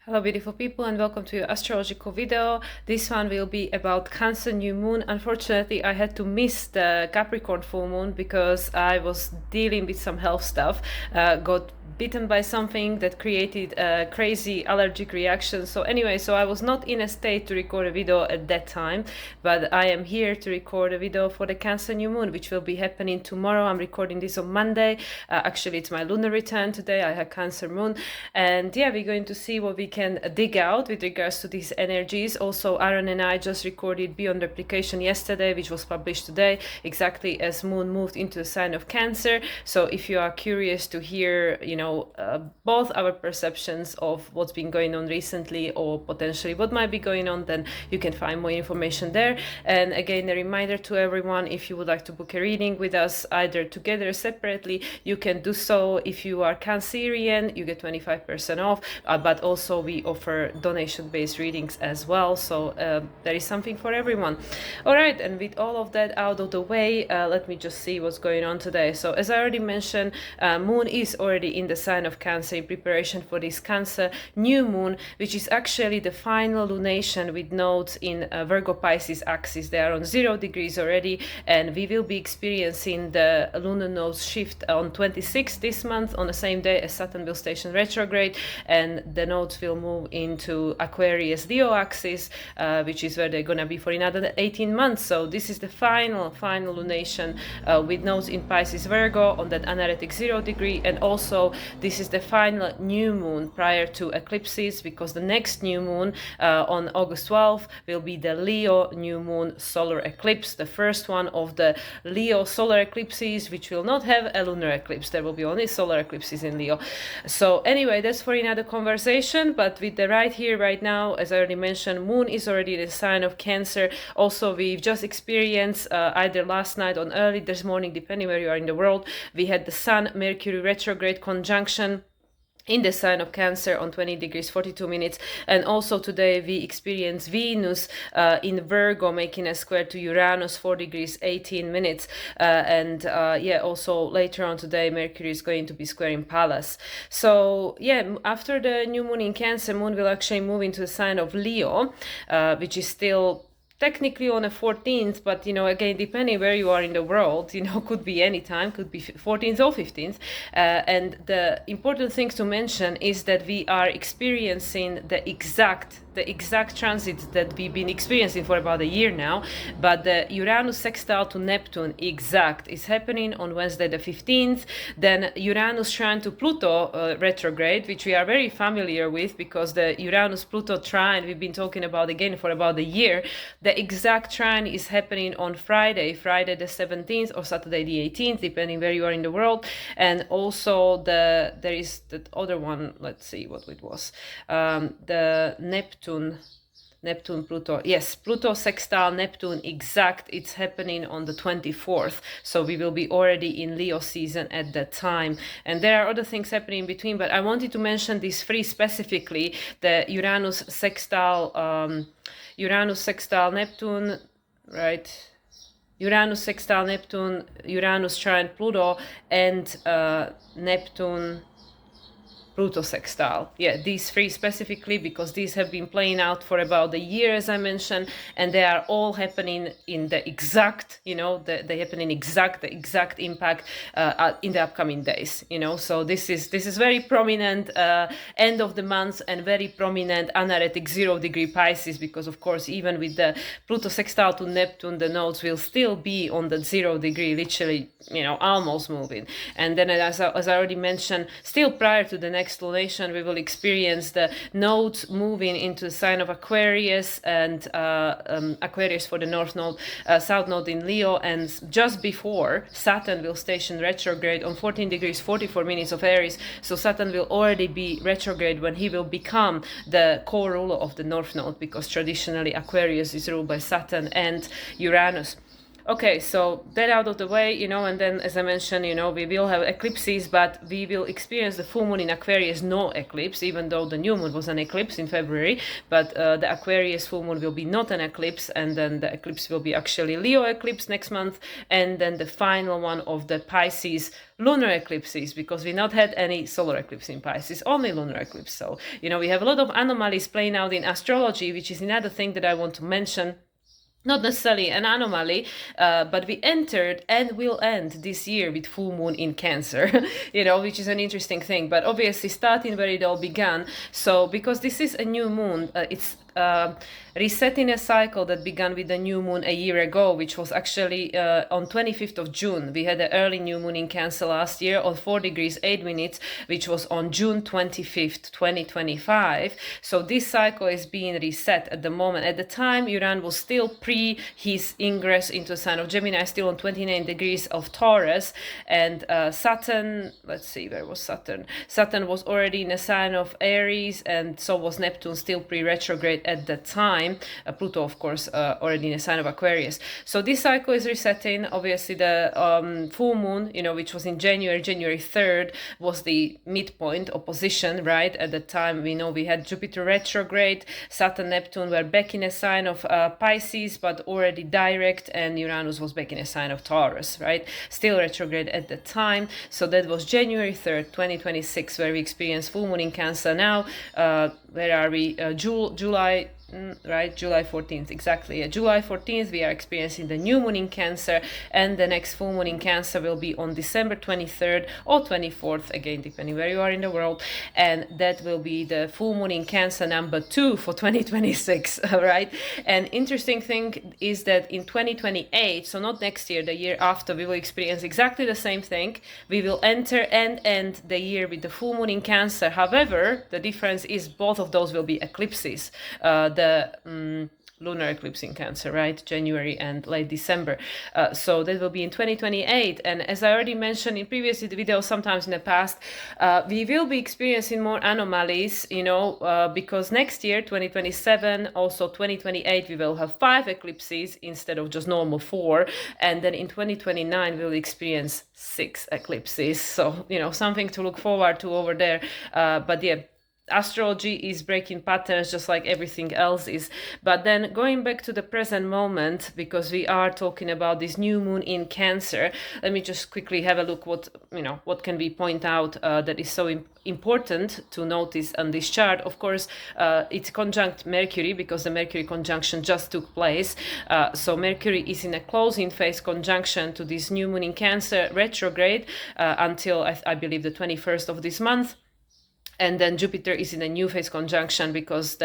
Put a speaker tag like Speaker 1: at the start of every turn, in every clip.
Speaker 1: Hello beautiful people and welcome to your astrological video. This one will be about Cancer new moon. Unfortunately, I had to miss the Capricorn full moon because I was dealing with some health stuff. Got bitten by something that created a crazy allergic reaction. So anyway, I was not in a state to record a video at that time, but I am here to record a video for the Cancer new moon, which will be happening tomorrow. I'm recording this on Monday. Actually, it's my lunar return today. I have Cancer moon, and yeah, we're going to see what we can dig out with regards to these energies. Also, Aaron and I just recorded Beyond Replication yesterday, which was published today, exactly as moon moved into the sign of Cancer. So if you are curious to hear, both our perceptions of what's been going on recently or potentially what might be going on, then you can find more information there. And again, a reminder to everyone, if you would like to book a reading with us, either together or separately, you can do so. If you are Cancerian, you get 25% off, but also we offer donation-based readings as well. So there is something for everyone. All right, and with all of that out of the way, let me just see what's going on today. So as I already mentioned, moon is already in the sign of Cancer in preparation for this Cancer new moon, which is actually the final lunation with nodes in Virgo Pisces axis. They are on 0 degrees already, and we will be experiencing the lunar nodes shift on 26th this month, on the same day as Saturn will station retrograde, and the nodes will move into Aquarius Leo axis, which is where they're gonna be for another 18 months. So this is the final lunation with nodes in Pisces Virgo on that anuretic 0 degree, and also this is the final new moon prior to eclipses, because the next new moon on August 12th will be the Leo new moon solar eclipse, the first one of the Leo solar eclipses, which will not have a lunar eclipse. There will be only solar eclipses in Leo. So anyway, that's for another conversation. But with the right here, right now, as I already mentioned, moon is already the sign of Cancer. Also, we've just experienced either last night or early this morning, depending where you are in the world, we had the Sun Mercury retrograde conjunction in the sign of Cancer on 20 degrees 42 minutes, and also today we experience Venus in Virgo making a square to Uranus 4 degrees 18 minutes, and also later on today Mercury is going to be squaring Pallas. So yeah, after the new moon in Cancer, moon will actually move into the sign of Leo, which is still technically on the 14th, but again, depending where you are in the world, could be any time, could be 14th or 15th. And the important thing to mention is that we are experiencing the exact transit that we've been experiencing for about a year now, but the Uranus sextile to Neptune exact is happening on Wednesday the 15th. Then Uranus trine to Pluto retrograde, which we are very familiar with because the Uranus-Pluto trine we've been talking about again for about a year. The exact trine is happening on Friday the 17th or Saturday the 18th, depending where you are in the world. And also there is the other one, let's see what it was, the Neptune Pluto, yes, Pluto sextile Neptune exact, it's happening on the 24th, so we will be already in Leo season at that time. And there are other things happening in between, but I wanted to mention these three specifically: the Uranus sextile Neptune, right? Uranus sextile Neptune, Uranus trine Pluto, and Neptune Pluto sextile. Yeah, these three specifically, because these have been playing out for about a year, as I mentioned, and they are all happening in the exact, they happen in the exact impact in the upcoming days, So this is very prominent end of the month and very prominent anuretic 0 degree Pisces, because of course, even with the Pluto sextile to Neptune, the nodes will still be on the 0 degree, literally, almost moving. And then as I already mentioned, still prior to the next lunation, we will experience the nodes moving into the sign of Aquarius, and Aquarius for the north node, south node in Leo, and just before Saturn will station retrograde on 14 degrees 44 minutes of Aries. So Saturn will already be retrograde when he will become the core ruler of the north node, because traditionally Aquarius is ruled by Saturn and Uranus. Okay, so that out of the way, and then as I mentioned, we will have eclipses, but we will experience the full moon in Aquarius, no eclipse, even though the new moon was an eclipse in February, but the Aquarius full moon will be not an eclipse, and then the eclipse will be actually Leo eclipse next month, and then the final one of the Pisces lunar eclipses, because we not had any solar eclipse in Pisces, only lunar eclipse. So, we have a lot of anomalies playing out in astrology, which is another thing that I want to mention. Not necessarily an anomaly, but we entered and will end this year with full moon in Cancer, which is an interesting thing. But obviously, starting where it all began. So, because this is a new moon, it's resetting a cycle that began with the new moon a year ago, which was actually on 25th of June. We had an early new moon in Cancer last year on 4 degrees 8 minutes, which was on June 25th, 2025. So this cycle is being reset at the moment. At the time, Uranus was still pre his ingress into the sign of Gemini, still on 29 degrees of Taurus, and Saturn, let's see, where was Saturn? Saturn was already in a sign of Aries, and so was Neptune, still pre-retrograde at that time. Pluto, of course, already in a sign of Aquarius. So this cycle is resetting. Obviously, the full moon, which was in January 3rd, was the midpoint opposition, right? At the time, we know we had Jupiter retrograde, Saturn, Neptune were back in a sign of Pisces, but already direct, and Uranus was back in a sign of Taurus, right? Still retrograde at the time. So that was January 3rd, 2026, where we experienced full moon in Cancer. Now, where are we? July, right? July 14th, exactly. July 14th, we are experiencing the new moon in Cancer, and the next full moon in Cancer will be on December 23rd or 24th, again, depending where you are in the world, and that will be the full moon in Cancer number 2 for 2026, right? And interesting thing is that in 2028, so not next year, the year after, we will experience exactly the same thing. We will enter and end the year with the full moon in Cancer. However, the difference is both of those will be eclipses. The lunar eclipse in Cancer, right? January and late December. So that will be in 2028. And as I already mentioned in previous videos, sometimes in the past, we will be experiencing more anomalies, because next year, 2027, also 2028, we will have 5 eclipses instead of just normal 4. And then in 2029, we'll experience 6 eclipses. So, something to look forward to over there. But yeah, astrology is breaking patterns just like everything else is. But then going back to the present moment, because we are talking about this new moon in Cancer, let me just quickly have a look what can we point out that is so important to notice on this chart. Of course, it's conjunct Mercury, because the Mercury conjunction just took place. So Mercury is in a closing phase conjunction to this new moon in Cancer retrograde until I believe the 21st of this month. And then Jupiter is in a new phase conjunction, because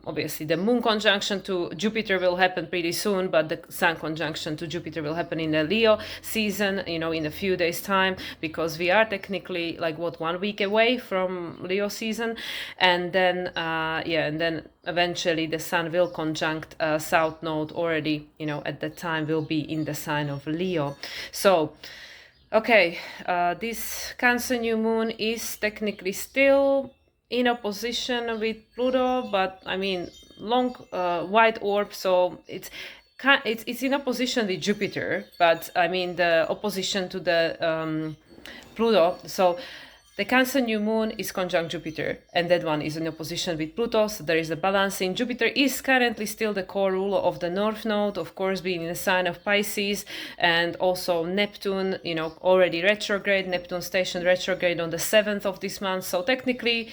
Speaker 1: obviously the moon conjunction to Jupiter will happen pretty soon, but the sun conjunction to Jupiter will happen in the Leo season, in a few days' time, because we are technically 1 week away from Leo season. And then, and then eventually the sun will conjunct South Node already, at that time will be in the sign of Leo. So, okay, this Cancer new moon is technically still in opposition with Pluto, but I mean, long white orb, so it's in opposition with Jupiter, but I mean the opposition to the Pluto. So the Cancer new moon is conjunct Jupiter, and that one is in opposition with Pluto, so there is a balancing. Jupiter is currently still the core ruler of the North Node, of course, being in the sign of Pisces, and also Neptune, already retrograde. Neptune stationed retrograde on the 7th of this month, so technically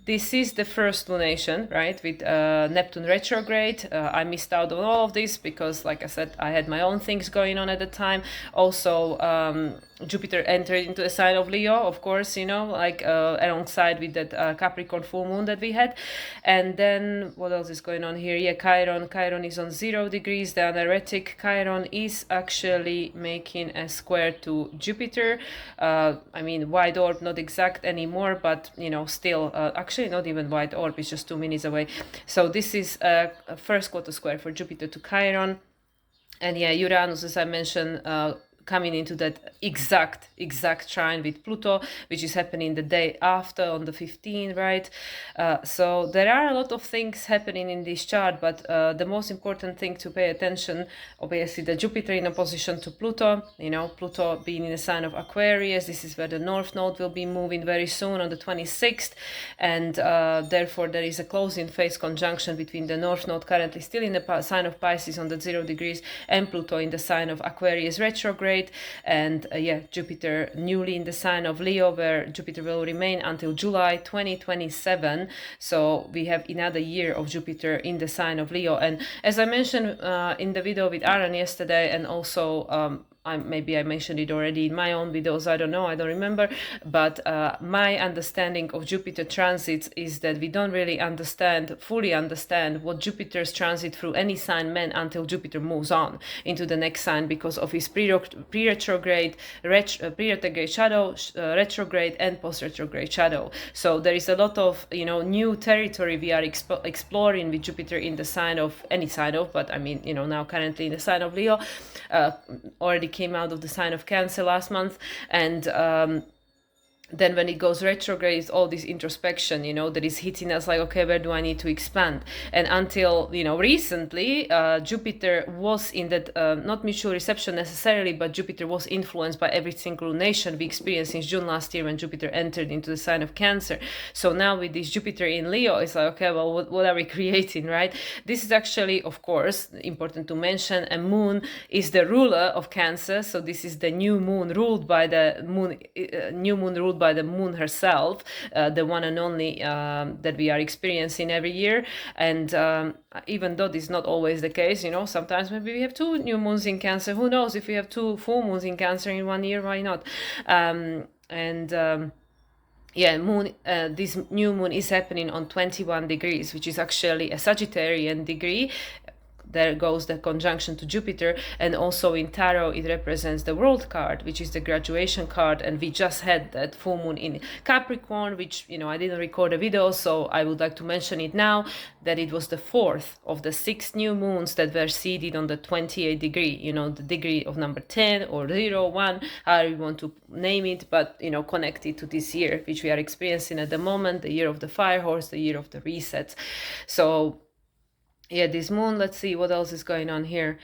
Speaker 1: this is the first lunation, right, with Neptune retrograde. I missed out on all of this because, like I said, I had my own things going on at the time. Also, Jupiter entered into the sign of Leo, of course, alongside with that Capricorn full moon that we had. And then what else is going on here? Yeah, Chiron. Chiron is on 0 degrees. The anuretic Chiron is actually making a square to Jupiter. Wide orb, not exact anymore, but, still, actually not even wide orb, it's just 2 minutes away. So this is a first quarter square for Jupiter to Chiron. And yeah, Uranus, as I mentioned, coming into that exact trine with Pluto, which is happening the day after on the 15th, right? So there are a lot of things happening in this chart, but the most important thing to pay attention, obviously the Jupiter in opposition to Pluto, Pluto being in the sign of Aquarius. This is where the North Node will be moving very soon on the 26th, and therefore there is a closing phase conjunction between the North Node, currently still in the sign of Pisces on the 0 degrees, and Pluto in the sign of Aquarius retrograde, and Jupiter newly in the sign of Leo, where Jupiter will remain until July 2027. So we have another year of Jupiter in the sign of Leo. And as I mentioned in the video with Aaron yesterday, and also maybe I mentioned it already in my own videos, I don't know, I don't remember, but my understanding of Jupiter transits is that we don't really fully understand what Jupiter's transit through any sign meant until Jupiter moves on into the next sign, because of his pre-retrograde shadow, retrograde and post-retrograde shadow. So there is a lot of new territory we are exploring with Jupiter in the sign of any sign of, but I mean now currently in the sign of Leo, already came out of the sign of Cancer last month, and then when it goes retrograde, it's all this introspection, that is hitting us like, okay, where do I need to expand? And until, recently, Jupiter was in that, not mutual reception necessarily, but Jupiter was influenced by every single lunation we experienced since June last year when Jupiter entered into the sign of Cancer. So now with this Jupiter in Leo, it's like, okay, well, what are we creating, right? This is actually, of course, important to mention, a moon is the ruler of Cancer. So this is the new moon ruled by the moon herself, the one and only that we are experiencing every year. And even though this is not always the case, sometimes maybe we have two new moons in Cancer. Who knows, if we have two full moons in Cancer in 1 year, why not? This new moon is happening on 21 degrees, which is actually a Sagittarian degree. There goes the conjunction to Jupiter, and also in tarot it represents the World card, which is the graduation card, and we just had that full moon in Capricorn, which I didn't record a video, so I would like to mention it now, that it was the fourth of the 6 new moons that were seeded on the 28 degree, the degree of number 10 or 0, 1, however you want to name it, but connected to this year which we are experiencing at the moment, the year of the fire horse, the year of the resets. So this moon, let's see what else is going on here.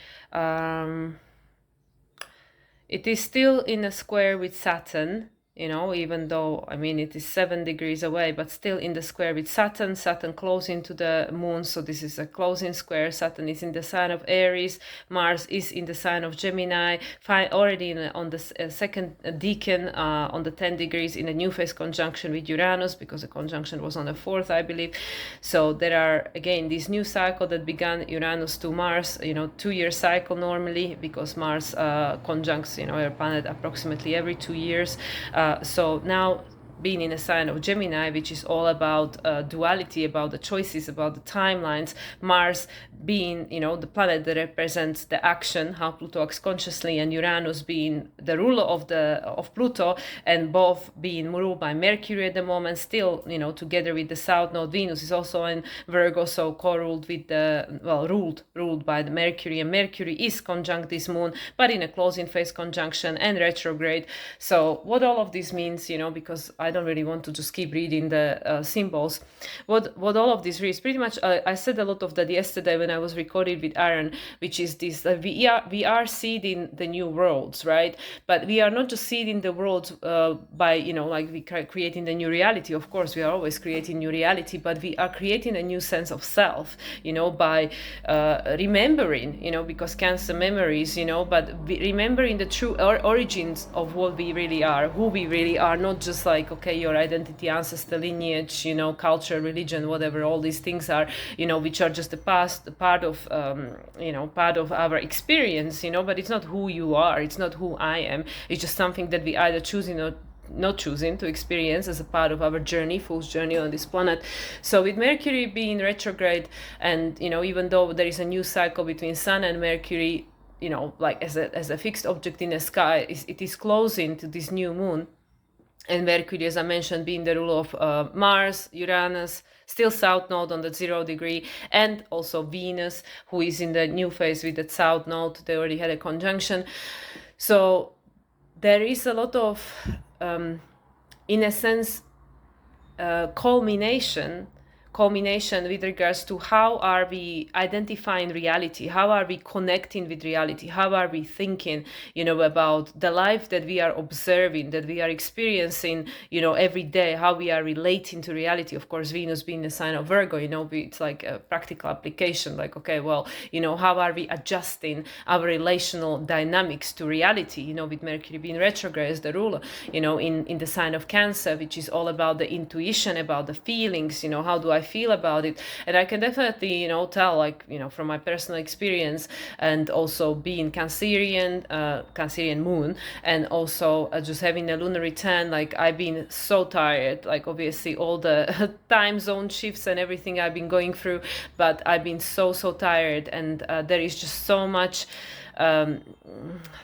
Speaker 1: It is still in a square with Saturn, even though, it is 7 degrees away, but still in the square with Saturn. Saturn closing to the moon, so this is a closing square. Saturn is in the sign of Aries. Mars is in the sign of Gemini, already on the second decan on the 10 degrees in a new phase conjunction with Uranus, because the conjunction was on the 4th, I believe. So there are, again, this new cycle that began Uranus to Mars, 2-year cycle normally, because Mars conjuncts, a planet approximately every 2 years. So now being in a sign of Gemini, which is all about duality, about the choices, about the timelines, Mars being, the planet that represents the action, how Pluto acts consciously, and Uranus being the ruler of Pluto, and both being ruled by Mercury at the moment, still, together with the South Node. Venus is also in Virgo, so co-ruled with ruled by the Mercury, and Mercury is conjunct this moon, but in a closing phase conjunction and retrograde. So what all of this means, because I don't really want to just keep reading the symbols. What all of this reads, pretty much, I said a lot of that yesterday when I was recording with Aaron, which is this: we are seeding the new worlds, right? But we are not just seeding the worlds by like we creating the new reality. Of course, we are always creating new reality, but we are creating a new sense of self, by remembering, because Cancer memories, but remembering the true origins of what we really are, who we really are, not just like, okay, your identity, ancestor, lineage, culture, religion, whatever all these things are, which are just the past, part of our experience, but it's not who you are, it's not who I am. It's just something that we either choosing or not choosing to experience as a part of our journey, fool's journey on this planet. So with Mercury being retrograde, and even though there is a new cycle between Sun and Mercury, like as a fixed object in the sky, it is closing to this new moon. And Mercury, as I mentioned, being the ruler of Mars, Uranus, still South Node on the 0 degree, and also Venus, who is in the new phase with the South Node. They already had a conjunction. So there is a lot of, in a sense, culmination with regards to how are we identifying reality, how are we connecting with reality, how are we thinking, about the life that we are observing, that we are experiencing, every day, how we are relating to reality. Of course, Venus being the sign of Virgo, it's like a practical application, like, okay, well, how are we adjusting our relational dynamics to reality, with Mercury being retrograde as the ruler, in the sign of Cancer, which is all about the intuition, about the feelings, how do I feel about it. And I can definitely, tell, like, from my personal experience, and also being Cancerian moon, and also just having a lunar return, like, I've been so tired, like, obviously all the time zone shifts and everything I've been going through, but I've been so tired, and there is just so much,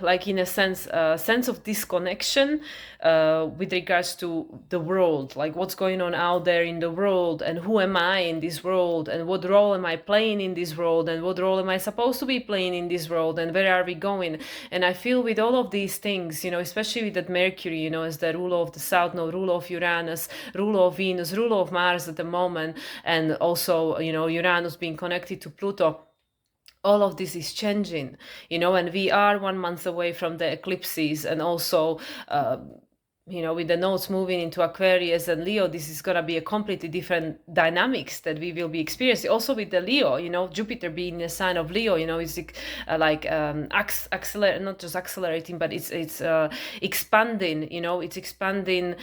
Speaker 1: like, in a sense of disconnection with regards to the world, like what's going on out there in the world, and who am I in this world, and what role am I playing in this world, and what role am I supposed to be playing in this world, and where are we going. And I feel with all of these things, especially with that Mercury, as the ruler of the South Node, ruler of Uranus, ruler of Venus, ruler of Mars at the moment, and also, Uranus being connected to Pluto, all of this is changing, and we are 1 month away from the eclipses, and also, with the nodes moving into Aquarius and Leo, this is going to be a completely different dynamics that we will be experiencing. Also with the Leo, Jupiter being a sign of Leo, it's like not just accelerating, but it's expanding, it's expanding,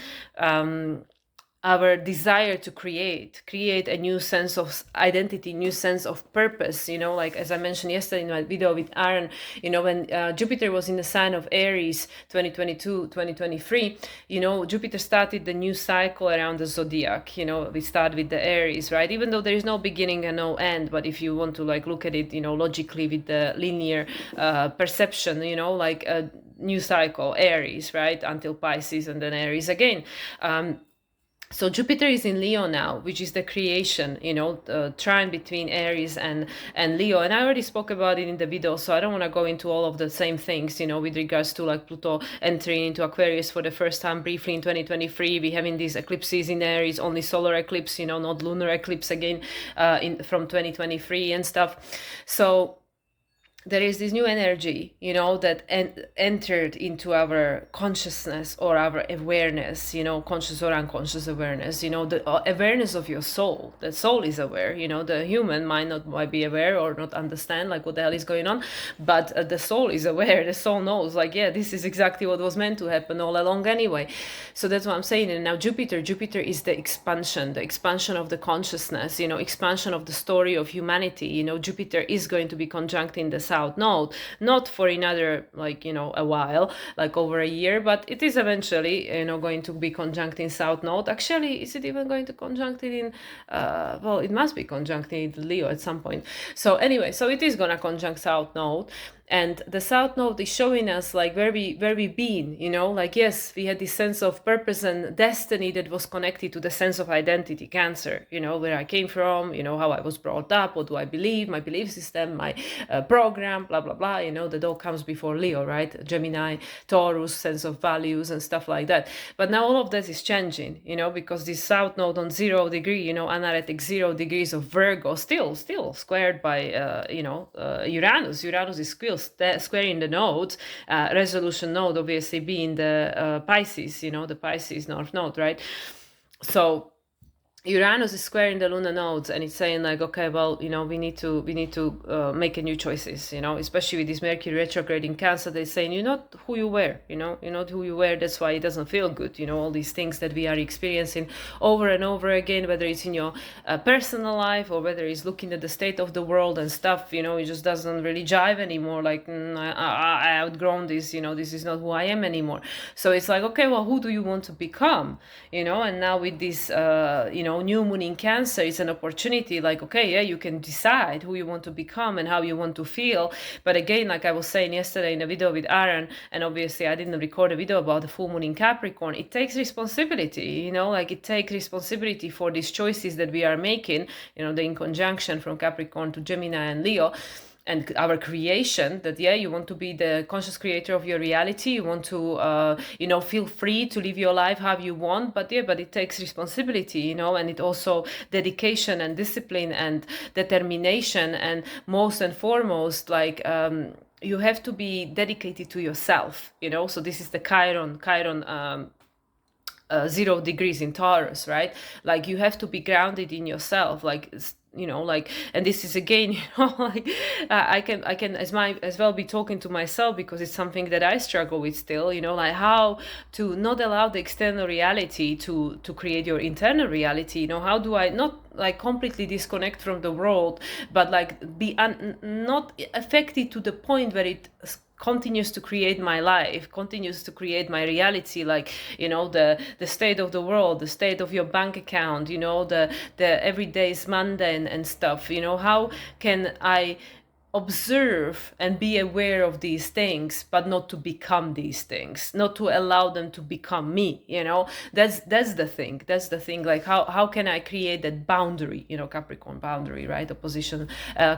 Speaker 1: our desire to create a new sense of identity, new sense of purpose, like as I mentioned yesterday in my video with Aaron, when Jupiter was in the sign of Aries 2022-2023, Jupiter started the new cycle around the zodiac. We start with the Aries, right? Even though there is no beginning and no end, but if you want to like look at it, logically with the linear perception, like a new cycle, Aries, right, until Pisces, and then Aries again. So Jupiter is in Leo now, which is the creation, trine between Aries and Leo. And I already spoke about it in the video, so I don't want to go into all of the same things, with regards to like Pluto entering into Aquarius for the first time briefly in 2023. We having these eclipses in Aries, only solar eclipse, not lunar eclipse again, from 2023 and stuff. So there is this new energy, that entered into our consciousness or our awareness, conscious or unconscious awareness, the awareness of your soul. The soul is aware, the human might be aware or not understand like what the hell is going on, but the soul is aware. The soul knows, like, yeah, this is exactly what was meant to happen all along anyway. So that's what I'm saying. And now Jupiter is the expansion of the consciousness, expansion of the story of humanity. Jupiter is going to be conjuncting the South Node, not for another, like, a while, like over a year, but it is eventually, going to be conjuncting South Node. Actually, is it even going to conjunct it in, well, it must be conjuncting Leo at some point. So anyway, so it is gonna conjunct South Node. And the South Node is showing us like where we've been, like, yes, we had this sense of purpose and destiny that was connected to the sense of identity, Cancer, where I came from, how I was brought up, what do I believe, my belief system, my program, blah, blah, blah, that all comes before Leo, right? Gemini, Taurus, sense of values and stuff like that. But now all of that is changing, because this South Node on 0 degree, anuretic 0 degrees of Virgo, still squared by, Uranus. Uranus is still squaring the nodes, resolution node obviously being the Pisces, the Pisces North Node, right? So Uranus is squaring the lunar nodes, and it's saying like, okay, well, we need to make a new choices, especially with this Mercury retrograde in Cancer. They're saying you're not who you were, you're not who you were. That's why it doesn't feel good, all these things that we are experiencing over and over again, whether it's in your personal life or whether it's looking at the state of the world and stuff, it just doesn't really jive anymore. Like, I outgrown this, this is not who I am anymore. So it's like, okay, well, who do you want to become, and now with this, new moon in Cancer, it's an opportunity, like, okay, yeah, you can decide who you want to become and how you want to feel. But again, like I was saying yesterday in a video with Aaron, and obviously I didn't record a video about the full moon in Capricorn, it takes responsibility, like it takes responsibility for these choices that we are making, the in conjunction from Capricorn to Gemini and Leo. and our creation, that you want to be the conscious creator of your reality, you want to feel free to live your life how you want, but it takes responsibility, and it also dedication and discipline and determination, and most and foremost, like you have to be dedicated to yourself, so this is the Chiron 0 degrees in Taurus, right? Like you have to be grounded in yourself, like and this is again, like I can as well be talking to myself, because it's something that I struggle with still, like how to not allow the external reality to create your internal reality. How do I not like completely disconnect from the world, but like be not affected to the point where it continues to create my life, continues to create my reality, like the state of the world, the state of your bank account, the everyday's mundane and stuff. How can I observe and be aware of these things, but not to become these things, not to allow them to become me? That's the thing. Like how can I create that boundary, Capricorn boundary, right? Opposition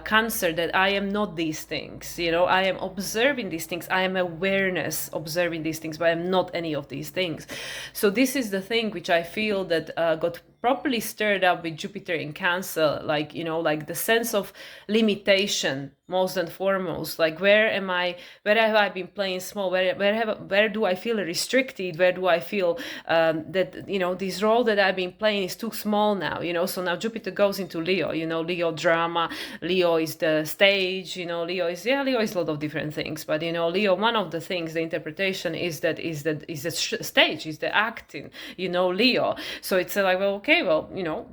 Speaker 1: Cancer, that I am not these things. I am observing these things, I am awareness observing these things, but I am not any of these things. So this is the thing which I feel that got properly stirred up with Jupiter in Cancer, like like the sense of limitation, most and foremost. Like where have I been playing small, where do I feel restricted, where do I feel that this role that I've been playing is too small now. So now Jupiter goes into Leo, Leo drama, Leo is the stage, Leo is a lot of different things, but Leo, one of the things, the interpretation is the stage, is the acting, Leo. So it's like, well, okay, well,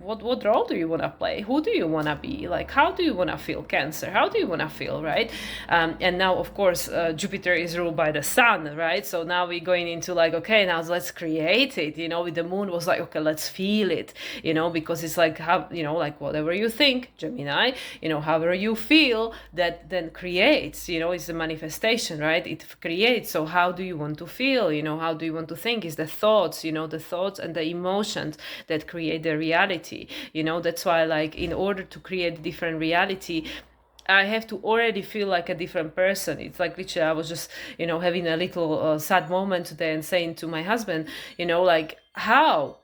Speaker 1: what role do you want to play? Who do you want to be? Like, how do you want to feel, Cancer? How do you want to feel, right? And now, of course, Jupiter is ruled by the Sun, right? So now we're going into like, okay, now let's create it, with the Moon was like, okay, let's feel it, because it's like, how, like whatever you think, Gemini, however you feel, that then creates, it's a manifestation, right? It creates. So how do you want to feel? How do you want to think? Is the thoughts, the thoughts and the emotions that create the reality. That's why, like, in order to create a different reality, I have to already feel like a different person. It's like literally, I was just, having a little sad moment today and saying to my husband, like, how?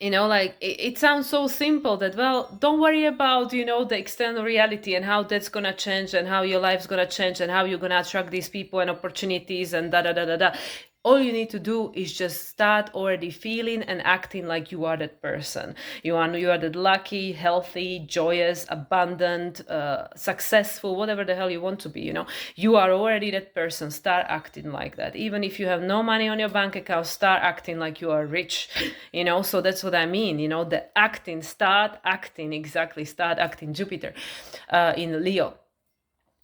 Speaker 1: Like it sounds so simple that, well, don't worry about, the external reality and how that's gonna change and how your life's gonna change and how you're gonna attract these people and opportunities and da da da da da. All you need to do is just start already feeling and acting like you are that person. You are that lucky, healthy, joyous, abundant, successful, whatever the hell you want to be. You are already that person. Start acting like that. Even if you have no money on your bank account, start acting like you are rich. So that's what I mean. The acting. Start acting. Exactly. Start acting. Jupiter in Leo.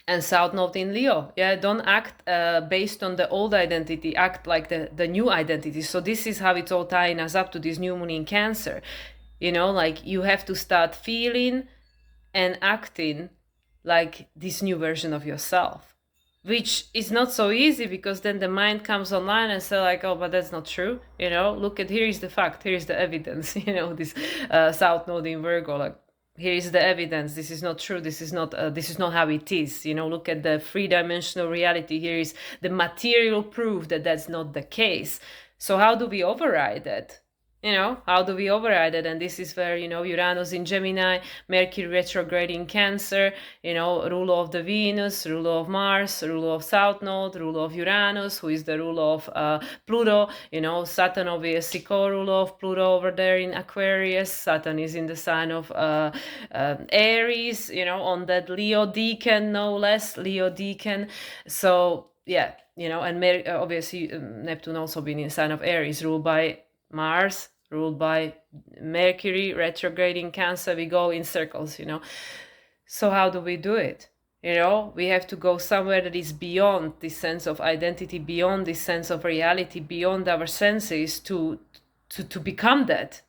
Speaker 1: And South Node in Leo. Don't act based on the old identity, act like the new identity. So this is how it's all tying us up to this new moon in Cancer. Like you have to start feeling and acting like this new version of yourself, which is not so easy, because then the mind comes online and say like, oh, but that's not true. Look at, here is the fact, here is the evidence, this South Node in Virgo, like, here is the evidence. This is not true. This is not how it is. Look at the three-dimensional reality. Here is the material proof that that's not the case. So how do we override that? How do we override it? And this is where, Uranus in Gemini, Mercury retrograde in Cancer, ruler of the Venus, ruler of Mars, ruler of South Node, ruler of Uranus, who is the ruler of Pluto, Saturn obviously co-ruler of Pluto over there in Aquarius. Saturn is in the sign of Aries, on that Leo decan, no less, Leo decan. So, yeah, and obviously Neptune also being in the sign of Aries, ruled by Mars, ruled by Mercury, retrograding Cancer. We go in circles, So how do we do it? We have to go somewhere that is beyond this sense of identity, beyond this sense of reality, beyond our senses to become that,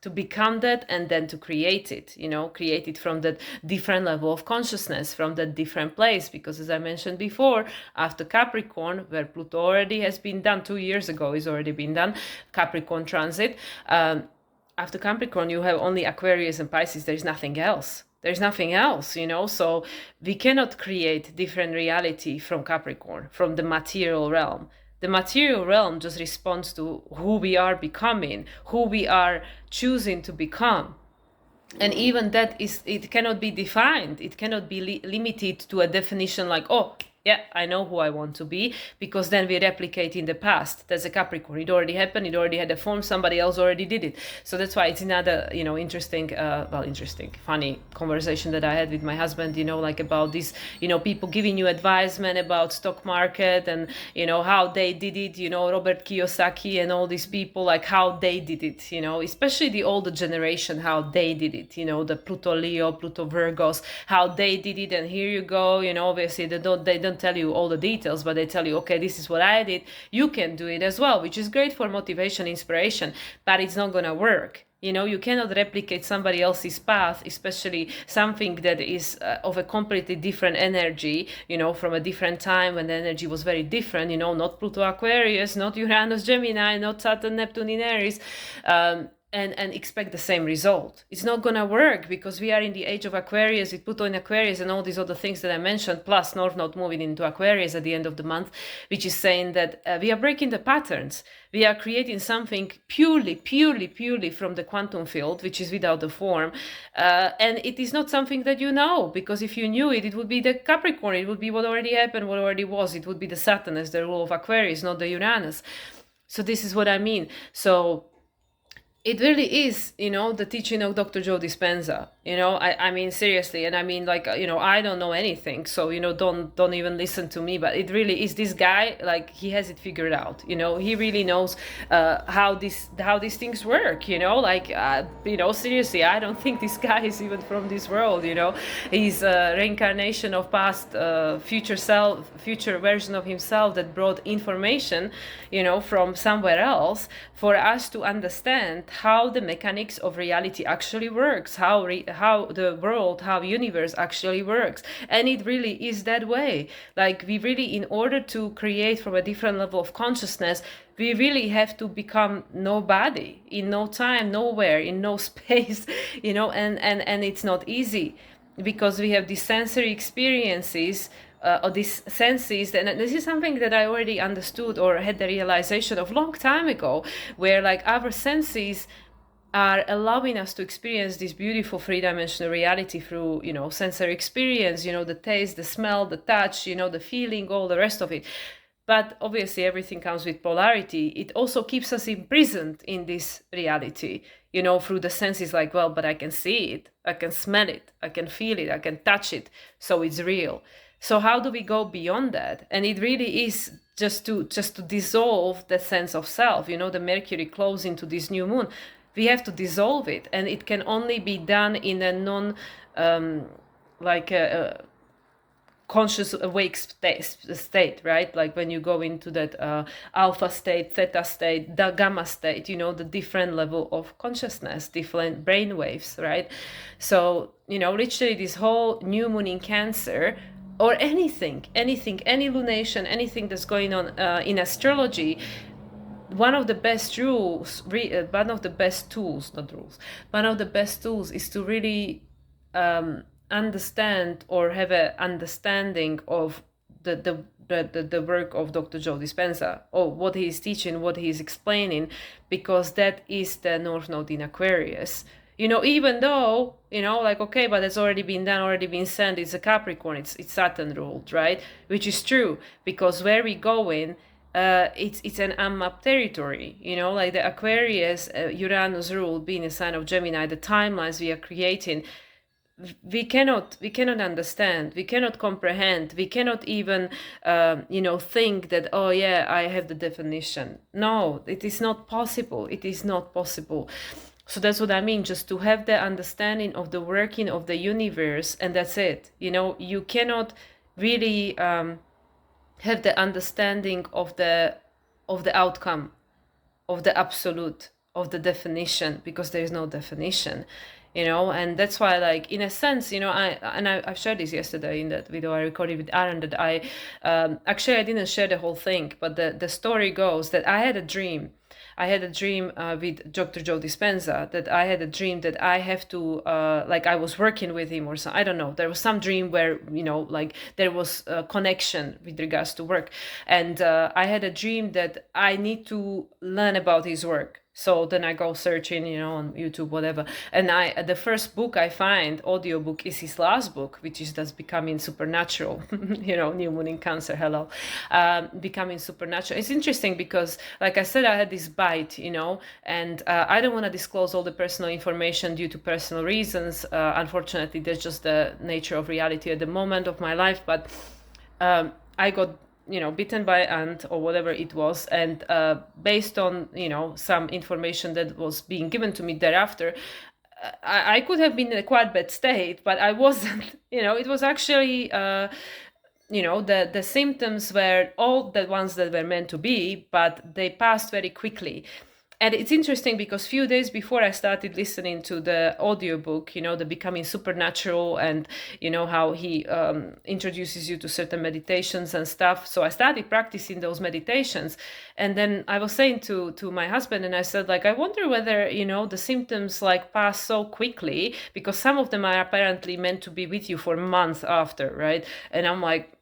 Speaker 1: and then to create it, create it from that different level of consciousness, from that different place. Because as I mentioned before, after Capricorn, where Pluto already has been done 2 years ago, is already been done, Capricorn transit, after Capricorn, you have only Aquarius and Pisces. There is nothing else. There's nothing else, you know. So we cannot create different reality from Capricorn, from the material realm. The material realm just responds to who we are becoming, who we are choosing to become. And even that is, it cannot be defined. It cannot be limited to a definition like, oh, yeah, I know who I want to be, because then we replicate in the past. That's a Capricorn. It already happened. It already had a form. Somebody else already did it. So that's why it's another, you know, interesting, funny conversation that I had with my husband, you know, like about this, you know, people giving you advisement about stock market and, you know, how they did it, you know, Robert Kiyosaki and all these people, like how they did it, you know, especially the older generation, how they did it, you know, the Pluto Leo, Pluto Virgos, how they did it. And here you go, you know, obviously they don't tell you all the details, but they tell you, okay, this is what I did, you can do it as well, which is great for motivation, inspiration, but it's not gonna work. You know, you cannot replicate somebody else's path, especially something that is of a completely different energy, you know, from a different time when the energy was very different, you know, not Pluto Aquarius, not Uranus Gemini, not Saturn Neptune in Aries. And expect the same result. It's not gonna work, because we are in the age of Aquarius, with Pluto in Aquarius and all these other things that I mentioned, plus North Node moving into Aquarius at the end of the month, which is saying that we are breaking the patterns. We are creating something purely from the quantum field, which is without the form. And it is not something that you know, because if you knew it, it would be the Capricorn, it would be what already happened, what already was. It would be the Saturn as the rule of Aquarius, not the Uranus. So this is what I mean. So it really is, you know, the teaching of Dr. Joe Dispenza, you know, I mean, seriously. And I mean, like, you know, I don't know anything, so, you know, don't even listen to me, but it really is, this guy, like, he has it figured out, you know, he really knows how these things work, you know, like, you know, seriously, I don't think this guy is even from this world, you know. He's a reincarnation of past, future version of himself that brought information, you know, from somewhere else for us to understand how the mechanics of reality actually works, how the world, how universe actually works. And it really is that way. Like, we really, in order to create from a different level of consciousness, we really have to become nobody in no time, nowhere, in no space, you know. And it's not easy, because we have these sensory experiences, or these senses. And this is something that I already understood or had the realization of long time ago, where, like, our senses are allowing us to experience this beautiful three-dimensional reality through, you know, sensory experience, you know, the taste, the smell, the touch, you know, the feeling, all the rest of it. But obviously everything comes with polarity. It also keeps us imprisoned in this reality, you know, through the senses, like, well, but I can see it, I can smell it, I can feel it, I can touch it, so it's real. So how do we go beyond that? And it really is just to dissolve that sense of self, you know, the Mercury close into this new moon. We have to dissolve it, and it can only be done in a non conscious awake state, right? Like when you go into that alpha state, theta state, the gamma state, you know, the different level of consciousness, different brain waves, right? So, you know, literally this whole new moon in Cancer, or anything, any lunation, anything that's going on in astrology, one of the best rules, one of the best tools, not rules, one of the best tools is to really understand, or have an understanding of the work of Dr. Joe Dispenza, or what he is teaching, what he is explaining, because that is the North Node in Aquarius. You know, even though, you know, like, okay, but it's already been done, already been sent, it's a Capricorn, it's Saturn ruled, right? Which is true, because where we go in, it's an unmapped territory, you know, like the Aquarius, Uranus rule being a sign of Gemini, the timelines we are creating, we cannot understand, we cannot comprehend, we cannot even you know, think that, oh yeah, I have the definition. No, it is not possible. It is not possible. So that's what I mean, just to have the understanding of the working of the universe, and that's it. You know, you cannot really have the understanding of the outcome, of the absolute, of the definition, because there is no definition. and that's why, like, in a sense, I've shared this yesterday in that video I recorded with Aaron, that actually I didn't share the whole thing, but the story goes that I had a dream. With Dr. Joe Dispenza, that I had a dream that I have to, like, I was working with him or something. I don't know. There was some dream where, like, there was a connection with regards to work. And I had a dream that I need to learn about his work. So then I go searching, on YouTube, whatever. And the first book I find, audiobook, is his last book, which is That's Becoming Supernatural. New Moon in Cancer, hello. Becoming Supernatural. It's interesting because, like I said, I had this bite, and I don't want to disclose all the personal information due to personal reasons. Unfortunately, that's just the nature of reality at the moment of my life. But I got bitten by an ant or whatever it was, and based on some information that was being given to me thereafter, I could have been in a quite bad state, but I wasn't. It was actually the symptoms were all the ones that were meant to be, but they passed very quickly. And it's interesting because few days before I started listening to the audiobook, the Becoming Supernatural, and how he introduces you to certain meditations and stuff. So I started practicing those meditations. And then I was saying to my husband, and I said, like, I wonder whether, the symptoms like pass so quickly, because some of them are apparently meant to be with you for months after, right? And I'm like,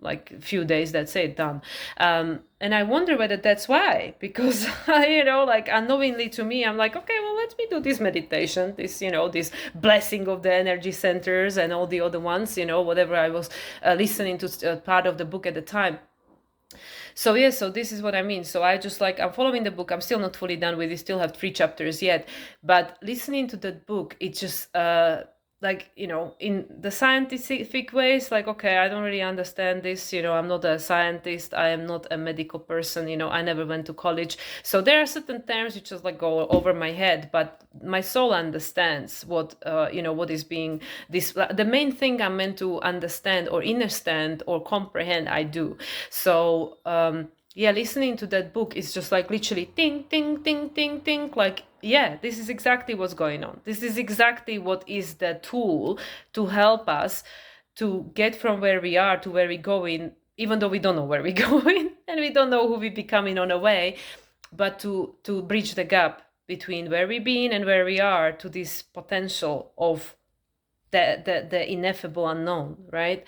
Speaker 1: like a few days, that's it, done. And I wonder whether that's why, because, like, unknowingly to me, I'm like, okay, well, let me do this meditation, this, this blessing of the energy centers and all the other ones, whatever I was listening to part of the book at the time. So yeah, so this is what I mean. So I just, like, I'm following the book. I'm still not fully done with it. Still have 3 chapters yet. But listening to that book, it just, like, in the scientific ways, like, okay, I don't really understand this, I'm not a scientist, I am not a medical person, I never went to college. So there are certain terms which just, like, go over my head, but my soul understands what, what is being, the main thing I'm meant to understand or understand or comprehend, I do. So, yeah, listening to that book is just like literally ting, ting, ting, ting, ting, like, yeah, this is exactly what's going on. This is exactly what is the tool to help us to get from where we are to where we're going, even though we don't know where we're going and we don't know who we're becoming on the way, but to bridge the gap between where we've been and where we are to this potential of the ineffable unknown, right?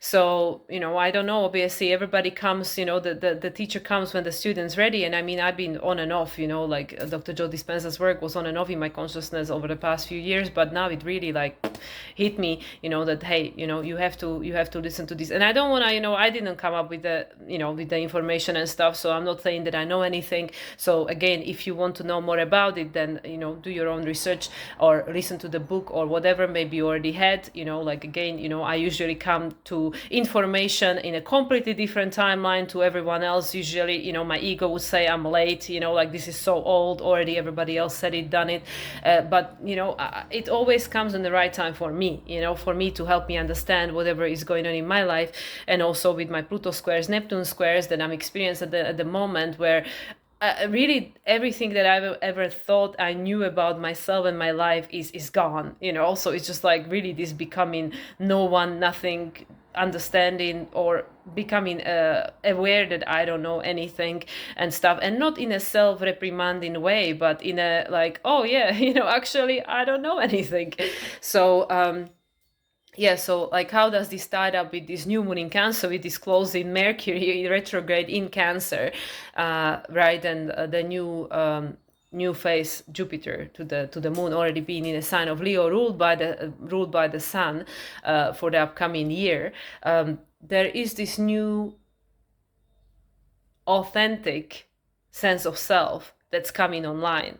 Speaker 1: So, I don't know, obviously everybody comes, the teacher comes when the student's ready. And I mean, I've been on and off, like Dr. Joe Dispenza's work was on and off in my consciousness over the past few years, but now it really, like, hit me, that, hey, you have to listen to this. And I don't want to, I didn't come up with with the information and stuff, so I'm not saying that I know anything. So again, if you want to know more about it, then, do your own research or listen to the book or whatever maybe you already had, like, again, I usually come to information in a completely different timeline to everyone else. Usually, my ego would say I'm late, like, this is so old already, everybody else said it, done it. But, it always comes in the right time for me, for me to help me understand whatever is going on in my life. And also with my Pluto squares, Neptune squares that I'm experiencing at the moment, where really everything that I've ever thought I knew about myself and my life is gone, so it's just like really this becoming no one, nothing, understanding, or becoming aware that I don't know anything and stuff, and not in a self-reprimanding way, but in a like, oh yeah, actually I don't know anything. So yeah, so like, how does this tie up with this new moon in Cancer, with this closing Mercury retrograde in Cancer, right? And the new phase Jupiter to the moon already being in a sign of Leo, ruled by the Sun, for the upcoming year. There is this new authentic sense of self that's coming online,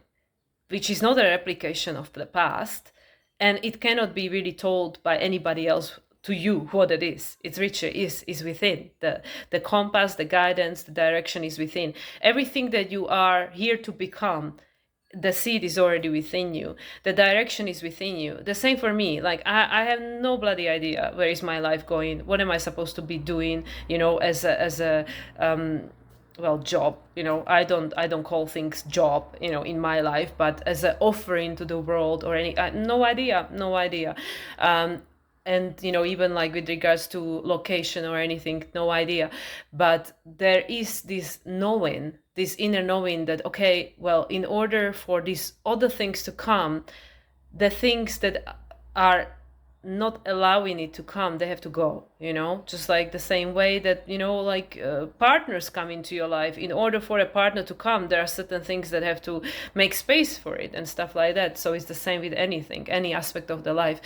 Speaker 1: which is not a replication of the past. And it cannot be really told by anybody else to you what it is. It's richer, is within. The compass, the guidance, the direction is within. Everything that you are here to become, the seed is already within you. The direction is within you. The same for me. Like, I have no bloody idea where is my life going. What am I supposed to be doing, as a well, job, I don't call things job, in my life, but as an offering to the world or any, no idea. And even like with regards to location or anything, no idea. But there is this knowing, this inner knowing that, okay, well, in order for these other things to come, the things that are not allowing it to come, they have to go, just like the same way that, like partners come into your life. In order for a partner to come, there are certain things that have to make space for it and stuff like that. So it's the same with anything, any aspect of the life.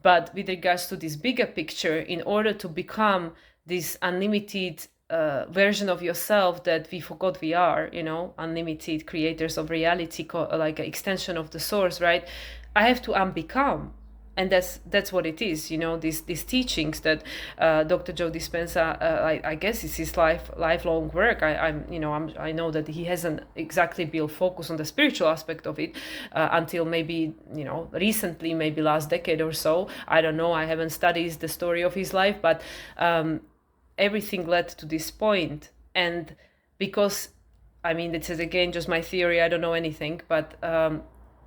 Speaker 1: But with regards to this bigger picture, in order to become this unlimited version of yourself that we forgot we are, unlimited creators of reality, like an extension of the source, right? I have to unbecome. And that's what it is, these teachings that Dr. Joe Dispenza, I guess it's his lifelong work. I know that he hasn't exactly built focus on the spiritual aspect of it until maybe recently, maybe last decade or so. I don't know. I haven't studied the story of his life, but everything led to this point. And because, this is again just my theory. I don't know anything, but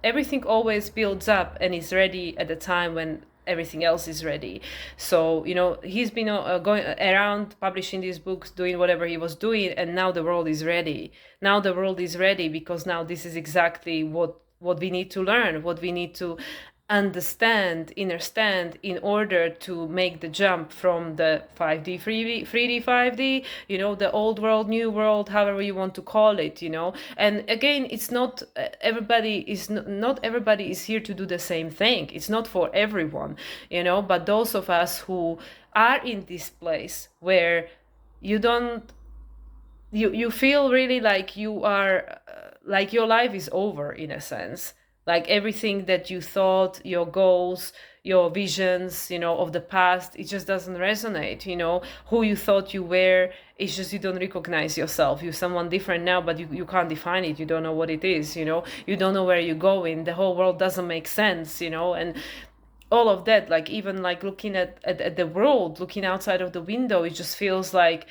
Speaker 1: everything always builds up and is ready at the time when everything else is ready. So, he's been going around publishing these books, doing whatever he was doing, and now the world is ready. Now the world is ready because now this is exactly what we need to learn, what we need to understand in order to make the jump from the 5D 3D 5D, the old world, new world, however you want to call it, and again, it's not everybody is here to do the same thing. It's not for everyone, but those of us who are in this place where you don't you feel really like you are like your life is over, in a sense, like everything that you thought, your goals, your visions, of the past, it just doesn't resonate. Who you thought you were, it's just you don't recognize yourself. You're someone different now, but you can't define it. You don't know what it is. You don't know where you're going. The whole world doesn't make sense. And all of that, like even like looking at the world, looking outside of the window, it just feels like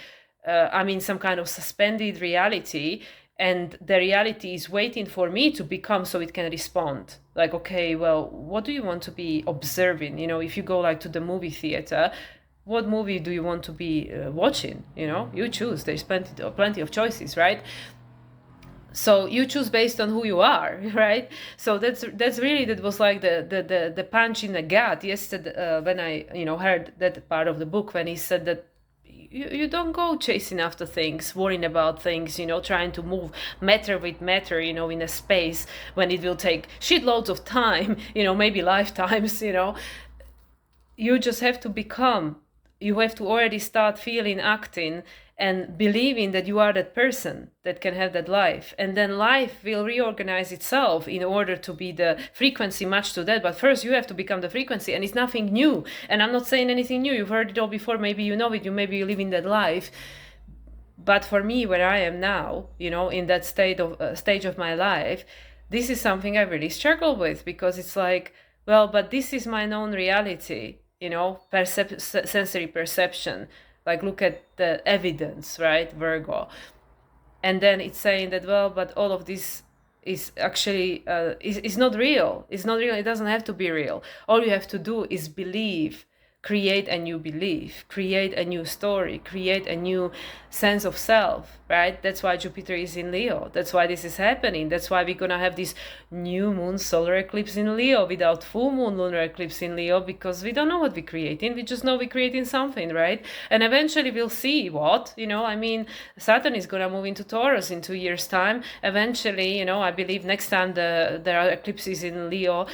Speaker 1: some kind of suspended reality, and the reality is waiting for me to become so it can respond. Like, okay, well, what do you want to be observing? If you go like to the movie theater, what movie do you want to be watching? You choose. There's plenty of choices, right? So you choose based on who you are, right? So that was like the punch in the gut yesterday when I heard that part of the book, when he said that you don't go chasing after things, worrying about things, trying to move matter with matter, in a space when it will take shitloads of time, maybe lifetimes. You just have to become. You have to already start feeling, acting, and believing that you are that person that can have that life. And then life will reorganize itself in order to be the frequency matched to that. But first you have to become the frequency, and it's nothing new. And I'm not saying anything new. You've heard it all before. Maybe you know it. You maybe live in that life. But for me, where I am now, in that stage of my life, this is something I really struggle with, because it's like, well, but this is my known reality, sensory perception. Like, look at the evidence, right? Virgo. And then it's saying that, well, but all of this is actually is not real. It's not real. It doesn't have to be real. All you have to do is believe, create a new belief, create a new story, create a new sense of self, right? That's why Jupiter is in Leo. That's why this is happening. That's why we're going to have this new moon solar eclipse in Leo without full moon lunar eclipse in Leo, because we don't know what we're creating. We just know we're creating something, right? And eventually we'll see what, Saturn is going to move into Taurus in 2 years' time. Eventually, I believe next time there are eclipses in Leo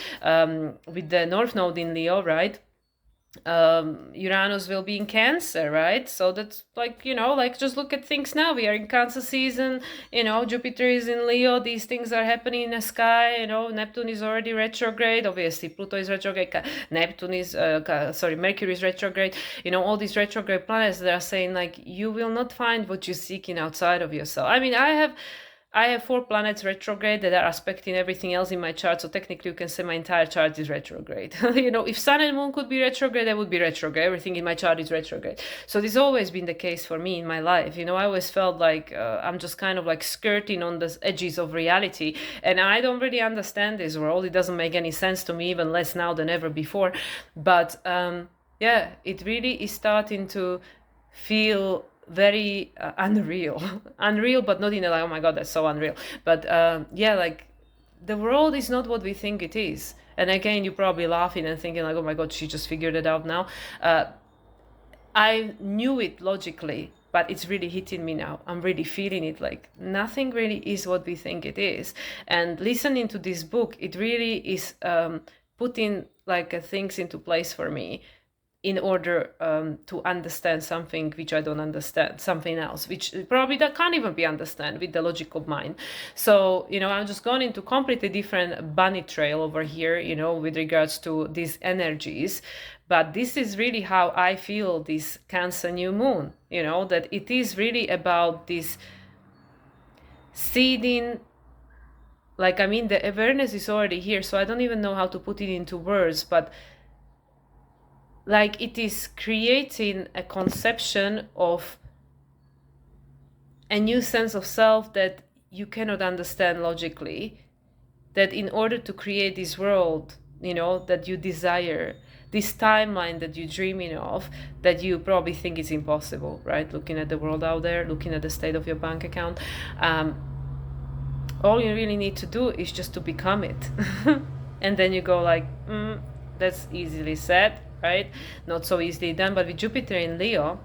Speaker 1: with the North Node in Leo, right? Uranus will be in Cancer, right? So that's like, just look at things now. We are in Cancer season, Jupiter is in Leo. These things are happening in the sky. Neptune is already retrograde. Obviously, Pluto is retrograde. Mercury is retrograde. All these retrograde planets that are saying like, you will not find what you're seeking outside of yourself. I have I have 4 planets retrograde that are aspecting everything else in my chart, so technically you can say my entire chart is retrograde. You know, if Sun and Moon could be retrograde, I would be retrograde. Everything in my chart is retrograde. So this has always been the case for me in my life. You know, I always felt like I'm just kind of like skirting on the edges of reality, and I don't really understand this world. It doesn't make any sense to me, even less now than ever before. But yeah, it really is starting to feel very unreal. Unreal, but not in a like, oh my god, that's so unreal. But yeah, like the world is not what we think it is. And again, you're probably laughing and thinking like, oh my god, she just figured it out now. I knew it logically, but it's really hitting me now. I'm really feeling it, like nothing really is what we think it is. And listening to this book, it really is putting like things into place for me, in order to understand something which I don't understand, something else, which probably that can't even be understood with the logical mind. So, you know, I'm just going into completely different bunny trail over here, you know, with regards to these energies. But this is really how I feel this Cancer new moon, you know, that it is really about this seeding. Like, I mean, the awareness is already here, so I don't even know how to put it into words, but like it is creating a conception of a new sense of self that you cannot understand logically, that in order to create this world, you know, that you desire, this timeline that you're dreaming of, that you probably think is impossible, right? Looking at the world out there, looking at the state of your bank account, all you really need to do is just to become it. And then you go like, that's easily said, right? Not so easily done. But with Jupiter in Leo,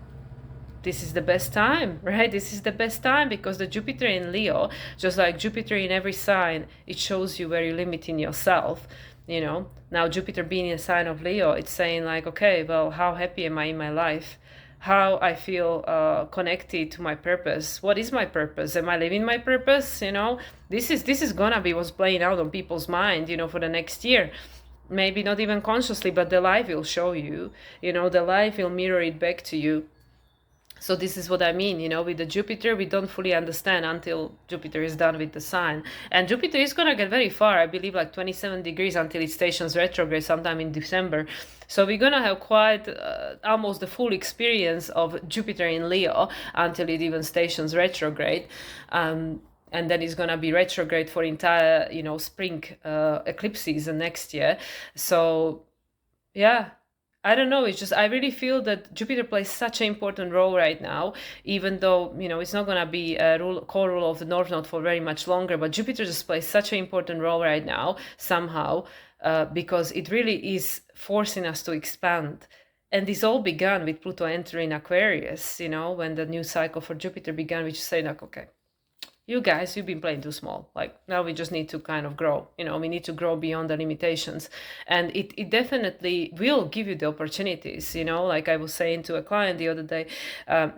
Speaker 1: this is the best time, right? This is the best time, because the Jupiter in Leo, just like Jupiter in every sign, it shows you where you're limiting yourself, you know. Now Jupiter being in a sign of Leo, it's saying like, okay, well, how happy am I in my life? How I feel connected to my purpose. What is my purpose? Am I living my purpose? You know, this is gonna be what's playing out on people's mind, you know, for the next year. Maybe not even consciously, but the life will show you, you know, the life will mirror it back to you. So this is what I mean, you know, with the Jupiter, we don't fully understand until Jupiter is done with the sign. And Jupiter is going to get very far, I believe like 27 degrees until it stations retrograde sometime in December. So we're going to have quite almost the full experience of Jupiter in Leo until it even stations retrograde. And then it's going to be retrograde for entire, you know, spring eclipse season next year. So yeah, I don't know. It's just, I really feel that Jupiter plays such an important role right now, even though, you know, it's not going to be a core rule of the North Node for very much longer. But Jupiter just plays such an important role right now, somehow, because it really is forcing us to expand. And this all began with Pluto entering Aquarius, you know, when the new cycle for Jupiter began, which is saying like, okay, you guys, you've been playing too small. Like now we just need to kind of grow, you know, we need to grow beyond the limitations. And it definitely will give you the opportunities, you know, like I was saying to a client the other day,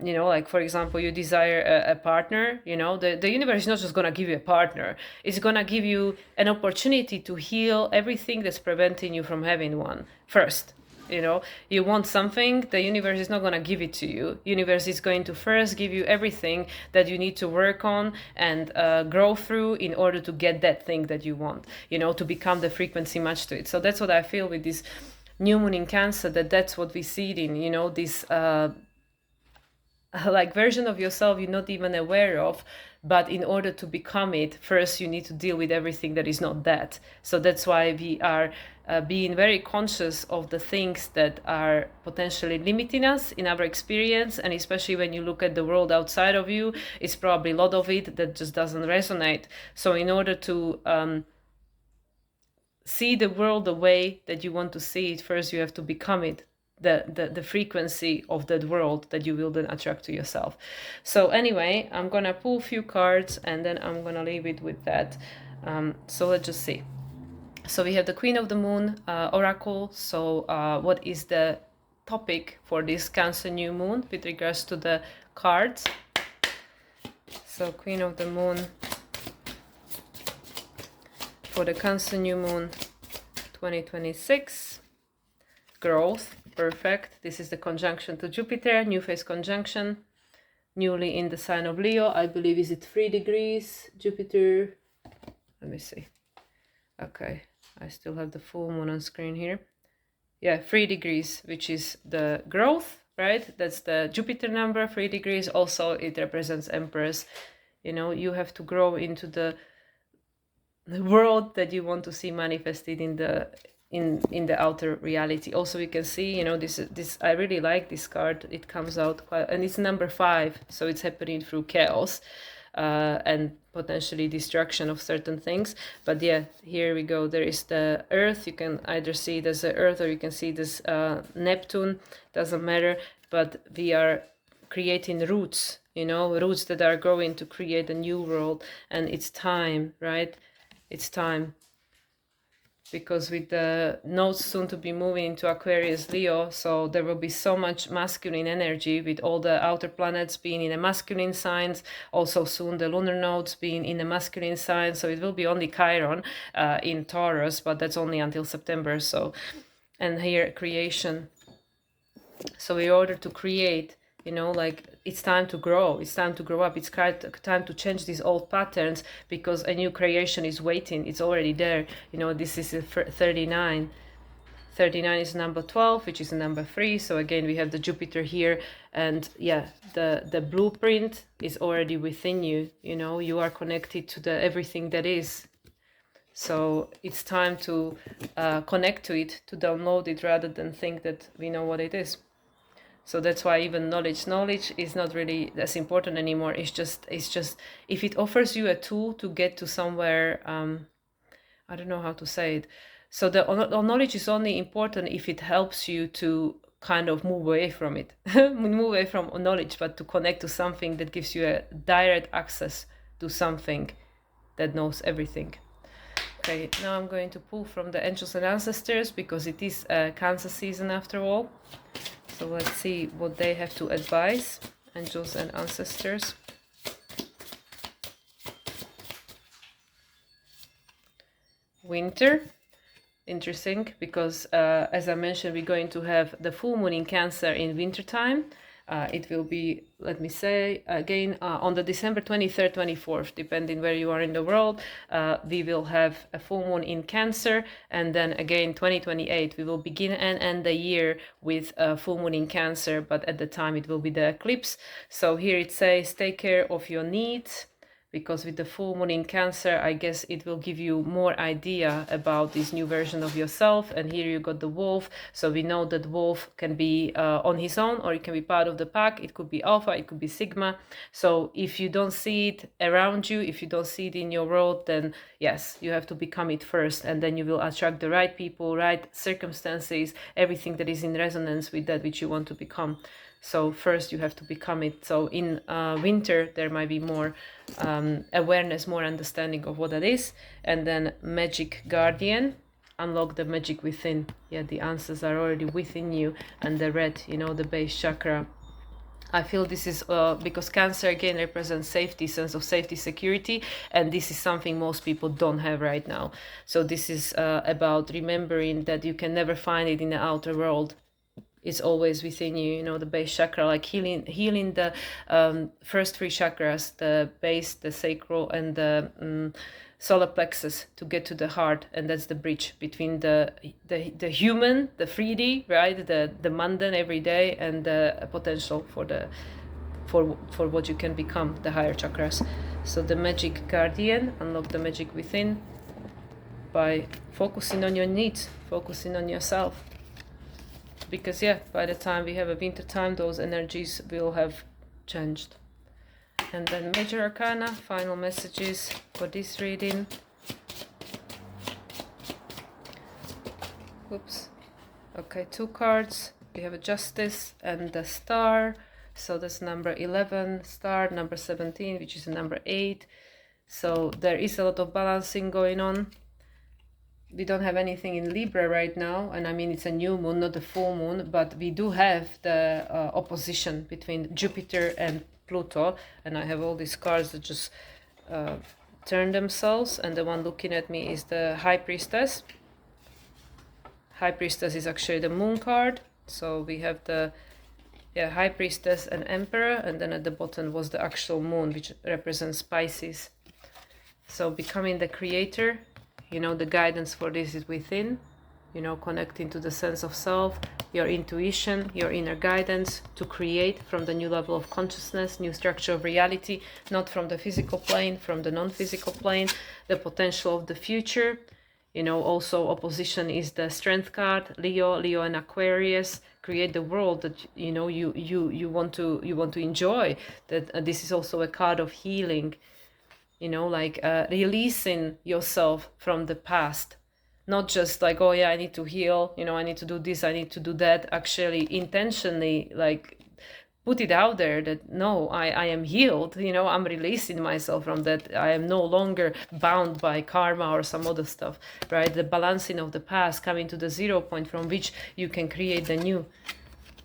Speaker 1: you know, like for example, you desire a partner, you know, the universe is not just going to give you a partner. It's going to give you an opportunity to heal everything that's preventing you from having one first. You know, you want something, the universe is not going to give it to you. Universe is going to first give you everything that you need to work on and grow through in order to get that thing that you want, you know, to become the frequency matched to it. So that's what I feel with this new moon in Cancer, that's what we see it in, you know, this like version of yourself you're not even aware of, but in order to become it, first you need to deal with everything that is not that. So that's why we are being very conscious of the things that are potentially limiting us in our experience. And especially when you look at the world outside of you, it's probably a lot of it that just doesn't resonate. So in order to see the world the way that you want to see it, first you have to become it, the frequency of that world that you will then attract to yourself. So anyway, I'm gonna pull a few cards and then I'm gonna leave it with that. So let's just see. So we have the Queen of the Moon oracle. So what is the topic for this Cancer new moon with regards to the cards? So Queen of the Moon for the Cancer new moon 2026. Growth, perfect. This is the conjunction to Jupiter, new phase conjunction. newly in the sign of Leo. I believe, is it 3 degrees? Jupiter, let me see. Okay, I still have the full moon on screen here. Yeah, 3 degrees, which is the growth, right? That's the Jupiter number, 3 degrees. Also, it represents Empress. You know, you have to grow into the world that you want to see manifested in the outer reality. Also, we can see, you know, this I really like this card. It comes out quite, and it's number 5, so it's happening through chaos and potentially destruction of certain things. But yeah, here we go. There is the Earth. You can either see it as the Earth or you can see this Neptune. Doesn't matter. But we are creating roots, you know, roots that are growing to create a new world. And it's time, right? It's time, because with the nodes soon to be moving into Aquarius, Leo, so there will be so much masculine energy with all the outer planets being in the masculine signs, also soon the lunar nodes being in the masculine signs, so it will be only Chiron in Taurus, but that's only until September. So, and here creation, so in order to create, you know, like, it's time to grow, it's time to grow up, it's time to change these old patterns, because a new creation is waiting, it's already there. You know, this is 39. 39 is number 12, which is number 3. So again, we have the Jupiter here, and yeah, the blueprint is already within you. You know, you are connected to the everything that is. So it's time to connect to it, to download it, rather than think that we know what it is. So that's why even knowledge is not really as important anymore. It's just if it offers you a tool to get to somewhere, I don't know how to say it. So the knowledge is only important if it helps you to kind of move away from it, move away from knowledge, but to connect to something that gives you a direct access to something that knows everything. Okay, now I'm going to pull from the angels and ancestors, because it is Cancer season after all. So let's see what they have to advise, angels and ancestors. Winter, interesting, because as I mentioned, we're going to have the full moon in Cancer in winter time. It will be, let me say again, on the December 23rd, 24th, depending where you are in the world, we will have a full moon in Cancer, and then again 2028 we will begin and end the year with a full moon in Cancer, but at the time it will be the eclipse. So here it says, take care of your needs, because with the full moon in Cancer, I guess it will give you more idea about this new version of yourself. And here you got the wolf, so we know that wolf can be on his own, or it can be part of the pack. It could be alpha, it could be sigma. So if you don't see it around you, if you don't see it in your world, then yes, you have to become it first, and then you will attract the right people, right circumstances, everything that is in resonance with that which you want to become. So first you have to become it. So in winter there might be more awareness, more understanding of what that is. And then magic guardian, unlock the magic within. Yeah, the answers are already within you. And the red, you know, the base chakra, I feel this is because Cancer again represents safety, sense of safety, security, and this is something most people don't have right now. So this is about remembering that you can never find it in the outer world. It's always within you, you know, the base chakra, like healing the first 3 chakras, the base, the sacral, and the solar plexus, to get to the heart. And that's the bridge between the human, the 3D, right, the mundane everyday, and the potential for what you can become, the higher chakras. So the magic guardian, unlock the magic within by focusing on your needs, focusing on yourself. Because yeah, by the time we have a winter time, those energies will have changed. And then major arcana, final messages for this reading. Oops. Okay, 2 cards. We have a Justice and the Star. So that's number 11, Star, number 17, which is number 8. So there is a lot of balancing going on. We don't have anything in Libra right now, and I mean it's a new moon, not a full moon, but we do have the opposition between Jupiter and Pluto, and I have all these cards that just turn themselves, and the one looking at me is the High Priestess. High Priestess is actually the moon card, so we have the Yeah, High Priestess and Emperor, and then at the bottom was the actual moon, which represents Pisces. So becoming the creator, you know, the guidance for this is within, you know, connecting to the sense of self, your intuition, your inner guidance to create from the new level of consciousness, new structure of reality, not from the physical plane, from the non-physical plane, the potential of the future. You know, also opposition is the Strength card, Leo and Aquarius. Create the world that you know you want to enjoy. That this is also a card of healing. You know, like releasing yourself from the past, not just like, oh yeah, I need to heal, you know, I need to do this, I need to do that. Actually intentionally, like, put it out there that no, I am healed, you know, I'm releasing myself from that. I am no longer bound by karma or some other stuff, right? The balancing of the past, coming to the 0 point from which you can create the new.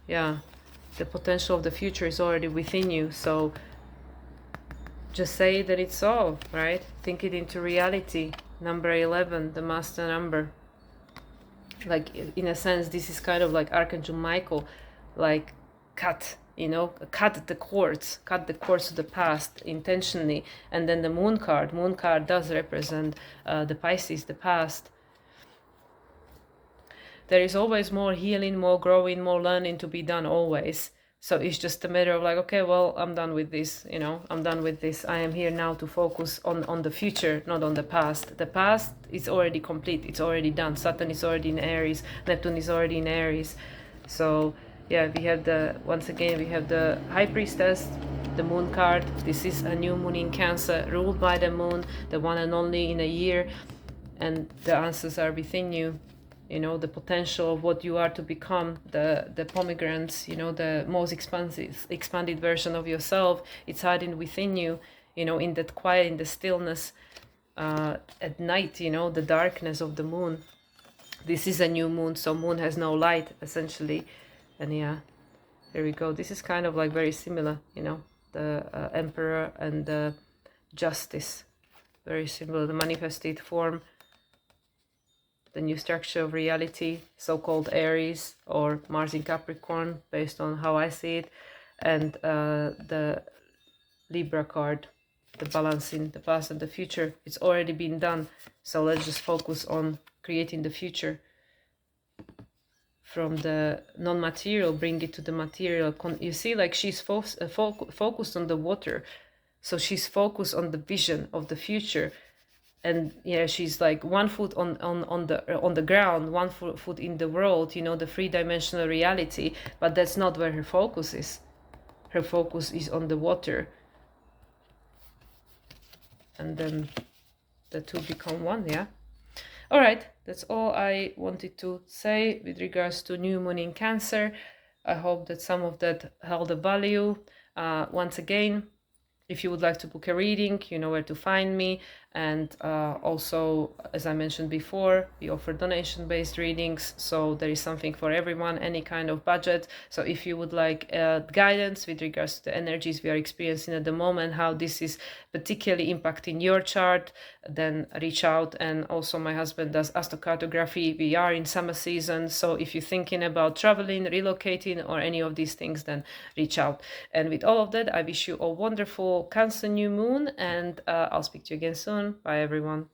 Speaker 1: Yeah, the potential of the future is already within you. So just say that it's all, right? Think it into reality. Number 11, the master number. Like, in a sense, this is kind of like Archangel Michael, like, cut, you know, cut the cords to the past intentionally. And then the moon card does represent the Pisces, the past. There is always more healing, more growing, more learning to be done, always. So it's just a matter of like, okay, well, I'm done with this, you know, I'm done with this. I am here now to focus on the future, not on the past. The past is already complete, it's already done. Saturn is already in Aries, Neptune is already in Aries. So yeah, we have once again, we have the High Priestess, the moon card. This is a new moon in Cancer, ruled by the moon, the one and only in a year. And the answers are within you. You know, the potential of what you are to become, the pomegranates, you know, the most expanded version of yourself. It's hiding within you, you know, in that quiet, in the stillness, at night, you know, the darkness of the moon. This is a new moon, so moon has no light, essentially. And yeah, there we go. This is kind of like very similar, you know, the Emperor and the Justice. Very similar, the manifested form, the new structure of reality, so-called Aries or Mars in Capricorn, based on how I see it, and the Libra card, the balancing the past and the future. It's already been done, so let's just focus on creating the future. From the non-material, bring it to the material. You see, like, she's focused on the water, so she's focused on the vision of the future. And yeah, she's like 1 foot on the ground, 1 foot in the world, you know, the three-dimensional reality. But that's not where her focus is. Her focus is on the water, and then the two become one. Yeah. All right, that's all I wanted to say with regards to new moon in Cancer. I hope that some of that held a value. Once again, if you would like to book a reading, you know where to find me. And also, as I mentioned before, we offer donation-based readings, so there is something for everyone, any kind of budget. So if you would like guidance with regards to the energies we are experiencing at the moment, how this is particularly impacting your chart, then reach out. And also, my husband does astrocartography. We are in summer season, so if you're thinking about traveling, relocating, or any of these things, then reach out. And with all of that, I wish you a wonderful Cancer new moon, and I'll speak to you again soon. Bye, everyone.